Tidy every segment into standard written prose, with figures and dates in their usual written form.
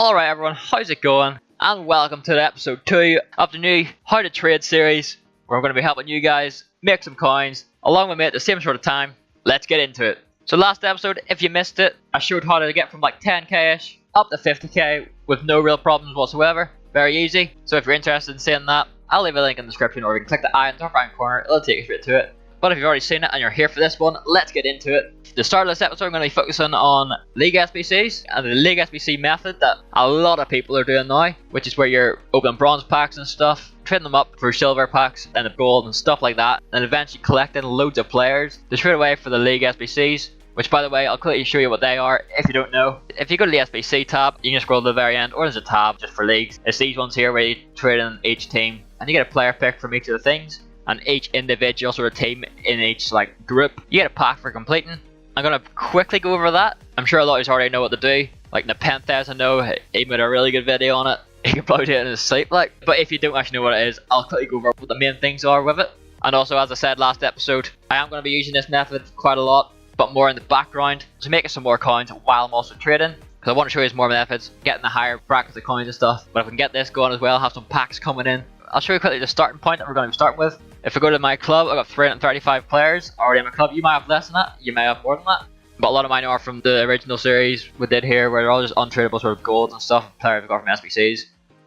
Alright everyone, how's it going? And welcome to episode 2 of the new How to Trade series, where I'm going to be helping you guys make some coins along with me at the same sort of time. Let's get into it. So last episode, if you missed it, I showed how to get from like 10k-ish up to 50k with no real problems whatsoever. Very easy. So if you're interested in seeing that, I'll leave a link in the description, or you can click the eye in the top right corner, it'll take you straight to it. But if you've already seen it and you're here for this one, let's get into it. To start this episode, I'm going to be focusing on League SBCs and the League SBC method that a lot of people are doing now, which is where you're opening bronze packs and stuff, trading them up for silver packs and the gold and stuff like that, and eventually collecting loads of players to trade away for the League SBCs, which by the way, I'll quickly show you what they are if you don't know. If you go to the SBC tab, you can scroll to the very end, or there's a tab just for leagues. It's these ones here where you trade in each team, and you get a player pick from each of the things. And each individual sort of team in each like group, you get a pack for completing. I'm gonna quickly go over that. I'm sure a lot of you already know what to do. Like Nepenthes, I know he made a really good video on it. He can probably do it in his sleep, like. But if you don't actually know what it is, I'll quickly go over what the main things are with it. And also, as I said last episode, I am gonna be using this method quite a lot, but more in the background to make some more coins while I'm also trading. Because I want to show you more methods, getting the higher brackets of coins and stuff. But if we can get this going as well, have some packs coming in. I'll show you quickly the starting point that we're going to be starting with. If we go to my club, I've got 335 players already in my club. You might have less than that, you may have more than that. But a lot of mine are from the original series we did here, where they're all just untradeable sort of golds and stuff, players we got from SBCs.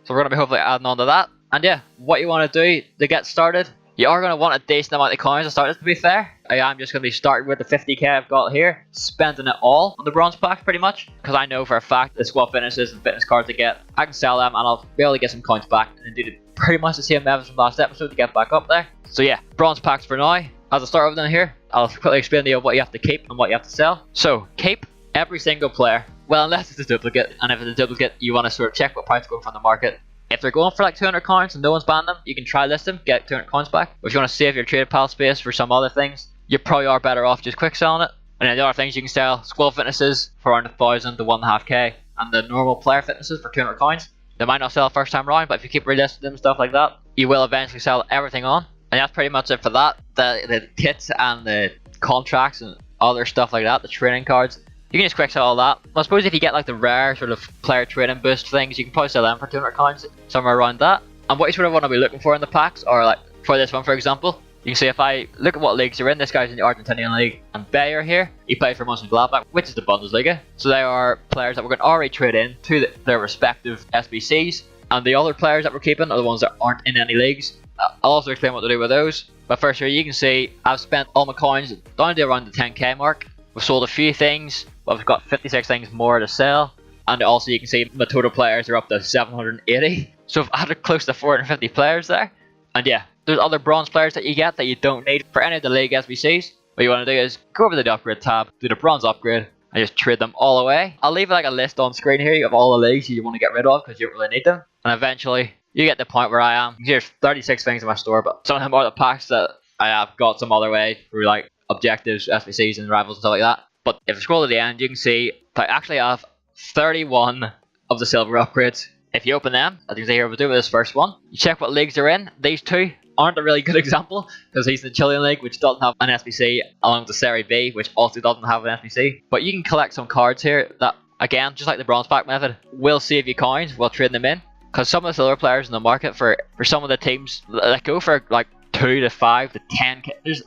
So we're going to be hopefully adding on to that. And yeah, what you want to do to get started, you are going to want a decent amount of coins to start this, to be fair. I am just going to be starting with the 50k I've got here, spending it all on the bronze packs pretty much. Because I know for a fact the squad finishes and fitness cards I get, I can sell them and I'll be able to get some coins back and do pretty much the same methods from last episode to get back up there. So yeah, bronze packs for now. As I start with them here, I'll quickly explain to you what you have to keep and what you have to sell. So keep every single player, well unless it's a duplicate, and if it's a duplicate you want to sort of check what price going from the market. If they're going for like 200 coins and no one's banned them, you can try list them, get 200 coins back. But if you want to save your trade pal space for some other things, you probably are better off just quick selling it. And then the other things you can sell, squad fitnesses for around 1,000 to 1.5k, and the normal player fitnesses for 200 coins. They might not sell first time round, but if you keep relisting them, stuff like that, you will eventually sell everything on. And that's pretty much it for that. The kits and the contracts and other stuff like that, the training cards, you can just quick sell all that. Well, I suppose if you get like the rare sort of player trading boost things, you can probably sell them for 200 coins, somewhere around that. And what you sort of want to be looking for in the packs, or like for this one for example, you can see if I look at what leagues you're in, this guy's in the Argentinian league, and Bayer here, he plays for Mönchengladbach, which is the Bundesliga. So they are players that we're going to already trade in to their respective SBCs, and the other players that we're keeping are the ones that aren't in any leagues. I'll also explain what to do with those. But first here you can see I've spent all my coins down to around the 10k mark. We've sold a few things, but we've got 56 things more to sell. And also you can see my total players are up to 780. So I've added close to 450 players there. And yeah, there's other bronze players that you get that you don't need for any of the League SBCs. What you want to do is go over to the upgrade tab, do the bronze upgrade, and just trade them all away. I'll leave like a list on screen here of all the leagues you want to get rid of because you don't really need them. And eventually you get the point where I am. Here's 36 things in my store, but some of them are the packs that I have got some other way through like objectives, SBCs and rivals and stuff like that. But if you scroll to the end, you can see that I actually have 31 of the silver upgrades. If you open them, as you can see here, we'll do with this first one. You check what leagues they're in. These two aren't a really good example because he's in the Chilean league, which doesn't have an SBC, along with the Serie B, which also doesn't have an SBC. But you can collect some cards here that, again, just like the bronze pack method, will save you coins while trading them in. Because some of the silver players in the market for some of the teams that go for like 2 to 5 to 10k. There's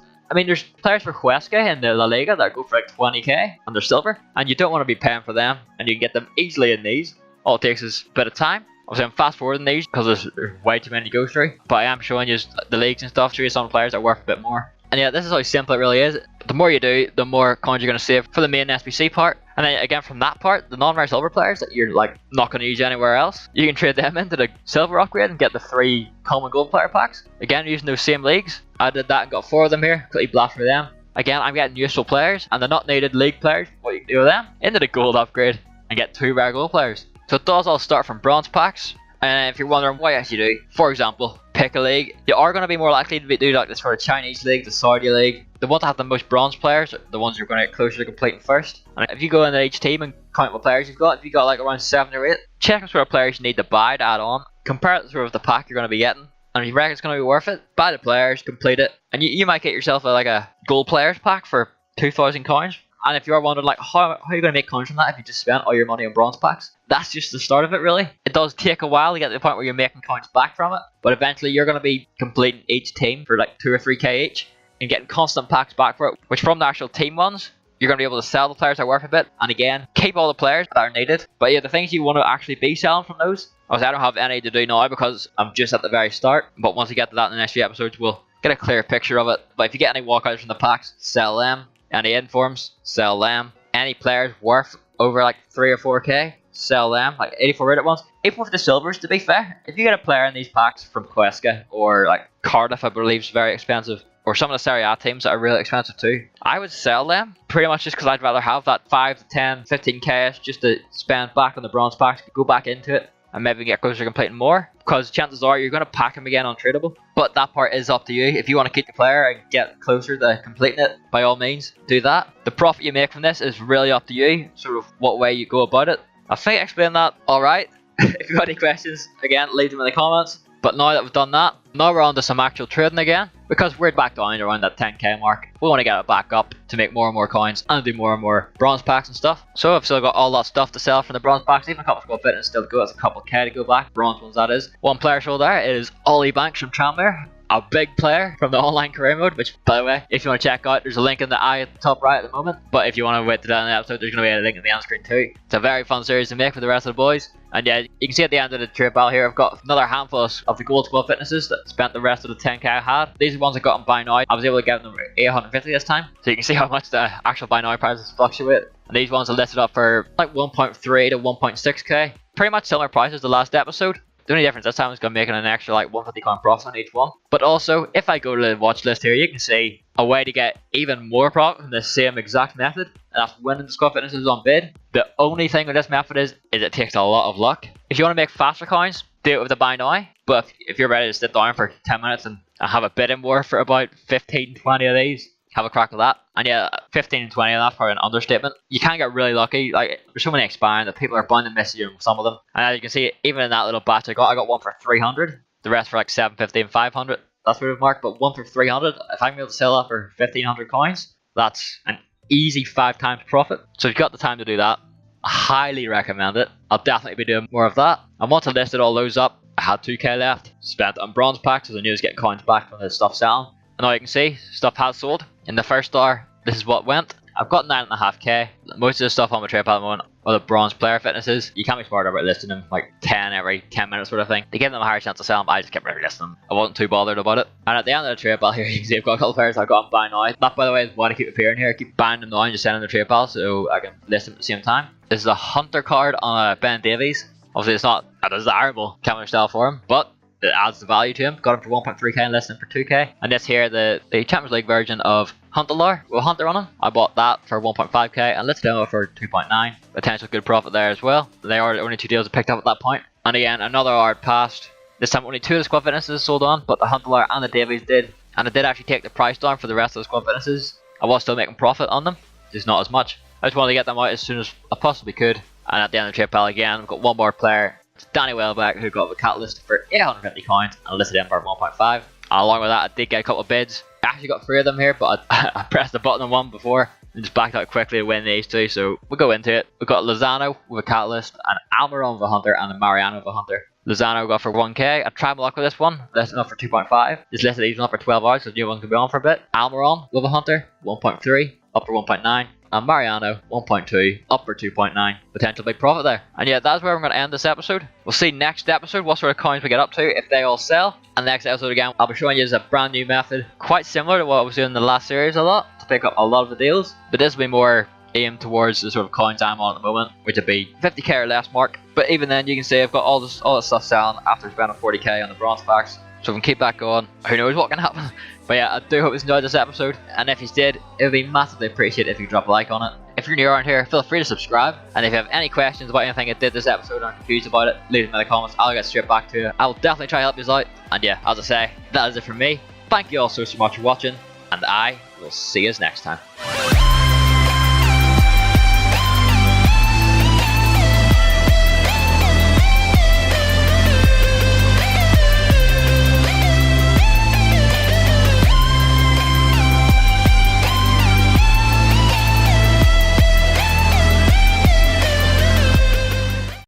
players for Huesca in the La Liga that go for like 20k and they're silver, and you don't want to be paying for them, and you can get them easily in these. All it takes is a bit of time. Obviously I'm fast forwarding these because there's way too many to go through, but I am showing you the leagues and stuff, show you some players that worth a bit more. And yeah, this is how simple it really is. The more you do, the more coins you're going to save for the main SBC part. And then again from that part, the non-rare silver players that you're like not going to use anywhere else, you can trade them into the silver upgrade and get the 3 common gold player packs. Again, using those same leagues. I did that and got 4 of them here, quickly blast through them. Again, I'm getting useful players and they're not needed league players. What you can do with them, into the gold upgrade and get 2 rare gold players. So it does all start from bronze packs. And if you're wondering what you actually do, for example, pick a league. You are going to be more likely to do like this for the Chinese league, the Saudi league. The ones that have the most bronze players are the ones you're going to get closer to completing first. And if you go into each team and count what players you've got, if you got like around 7 or 8, check what sort of players you need to buy to add on. Compare it to sort of the pack you're going to be getting. And if you reckon it's going to be worth it, buy the players, complete it. And you might get yourself like a gold players pack for 2,000 coins And if you're wondering like how are you going to make coins from that if you just spent all your money on bronze packs, that's just the start of it really. It does take a while to get to the point where you're making coins back from it, but eventually you're going to be completing each team for like 2 or 3k each and getting constant packs back for it, which from the actual team ones, you're going to be able to sell the players that are worth a bit, and again, keep all the players that are needed. But yeah, the things you want to actually be selling from those, obviously I don't have any to do now because I'm just at the very start, but once we get to that in the next few episodes, we'll get a clear picture of it. But if you get any walkouts from the packs, sell them. Any informs, sell them. Any players worth over like 3 or 4k, sell them. Like 84 rated ones. Even with the silvers, to be fair, if you get a player in these packs from Cuesca or like Cardiff, I believe is very expensive, or some of the Serie A teams that are really expensive too, I would sell them pretty much just because I'd rather have that 5 to 10, 15k just to spend back on the bronze packs, go back into it, and maybe get closer to completing more, because chances are you're going to pack them again untradeable. But that part is up to you. If you want to keep the player and get closer to completing it, by all means do that. The profit you make from this is really up to you, sort of what way you go about it. I think I explained that alright. If you've got any questions, again, leave them in the comments. But now that we've done that, now we're on to some actual trading again, because we're back down around that 10k mark. We want to get it back up to make more and more coins and do more and more bronze packs and stuff. So I've still got all that stuff to sell from the bronze packs, even a couple of squad fitness still to go. That's a couple k to go back, bronze ones that is. One player show there is Ollie Banks from Tranmere, a big player from the online career mode, which by the way, if you want to check out, there's a link in the eye at the top right at the moment. But if you want to wait to the end of the episode, there's going to be a link in the end screen too. It's a very fun series to make for the rest of the boys. And yeah, you can see at the end of the trade battle here, I've got another handful of the gold squad fitnesses that spent the rest of the 10k I had. These are the ones I got on buy now. I was able to get them 850 this time. So you can see how much the actual buy now prices fluctuate. And these ones are listed up for like 1.3 to 1.6k. Pretty much similar prices to the last episode. The only difference this time is going to be making an extra like 150 coin profit on each one. But also, if I go to the watch list here, you can see a way to get even more profit from the same exact method, and that's winning the squad fitnesses on bid. The only thing with this method is it takes a lot of luck. If you want to make faster coins, do it with the buy now. But if you're ready to sit down for 10 minutes and have a bidding war for about 15, 20 of these, have a crack at that. And yeah, 15 and 20, that's probably an understatement. You can get really lucky. Like, there's so many expiring that people are bound to miss you on some of them. And as you can see, even in that little batch I got one for 300. The rest for like 750 and 500. That's where we've marked, but one for 300. If I'm able to sell that for 1500 coins, that's an easy 5 times profit. So if you've got the time to do that, I highly recommend it. I'll definitely be doing more of that. And once I listed all those up, I had 2k left. Spent on bronze packs, as I knew I was getting coins back from the stuff selling. And now you can see, stuff has sold. In the first hour, this is what went. I've got 9.5k. Most of the stuff on my trade at the moment are the bronze player fitnesses. You can't be smarter about listing them like 10 every 10 minutes sort of thing. To give them a higher chance to sell them, I just kept relisting them. I wasn't too bothered about it. And at the end of the trade pal here, you can see I've got a couple of players I've got on buy now. That, by the way, is why I keep appearing here. I keep buying them now and just sending the trade pal so I can list them at the same time. This is a hunter card on a Ben Davies. Obviously, it's not a desirable counter style for him, but it adds the value to him. Got him for 1.3k and listed him for 2k. And this here, the Champions League version of Hunter with Hunter on him. I bought that for 1.5k and listed him for 2.9. Potential good profit there as well. They are the only 2 deals I picked up at that point. And again, another hour passed. This time only 2 of the squad fitnesses sold on, but the Hunter and the Davies did. And I did actually take the price down for the rest of the squad fitnesses. I was still making profit on them, just not as much. I just wanted to get them out as soon as I possibly could. And at the end of the trade pal again, I've got one more player. Danny Welbeck, who got the catalyst for 850 coins and listed him for 1.5. And along with that, I did get a couple of bids. I actually got 3 of them here, but I pressed the button on one before and just backed out quickly to win these 2. So we'll go into it. We've got Lozano with a catalyst, and Almiron with a hunter, and a Mariano with a hunter. Lozano got for 1k. I tried my luck with this one, listed up for 2.5. Just listed these up for 12 hours, so the new one's gonna be on for a bit. Almiron with a hunter, 1.3, up for 1.9. And Mariano, 1.2, up for 2.9. Potential big profit there. And yeah, that's where I'm going to end this episode. We'll see next episode what sort of coins we get up to, if they all sell. And next episode again, I'll be showing you a brand new method, quite similar to what I was doing in the last series a lot, to pick up a lot of the deals. But this will be more aimed towards the sort of coins I'm on at the moment, which would be 50k or less mark. But even then, you can see I've got all this stuff selling after spending 40k on the bronze packs. So if we can keep that going, who knows what can happen. But yeah, I do hope you enjoyed this episode, and if you did, it would be massively appreciated if you drop a like on it. If you're new around here, feel free to subscribe, and if you have any questions about anything I did this episode or are confused about it, leave them in the comments. I'll get straight back to you. I will definitely try to help you out. And yeah, as I say, that is it from me. Thank you all so much for watching, and I will see you next time.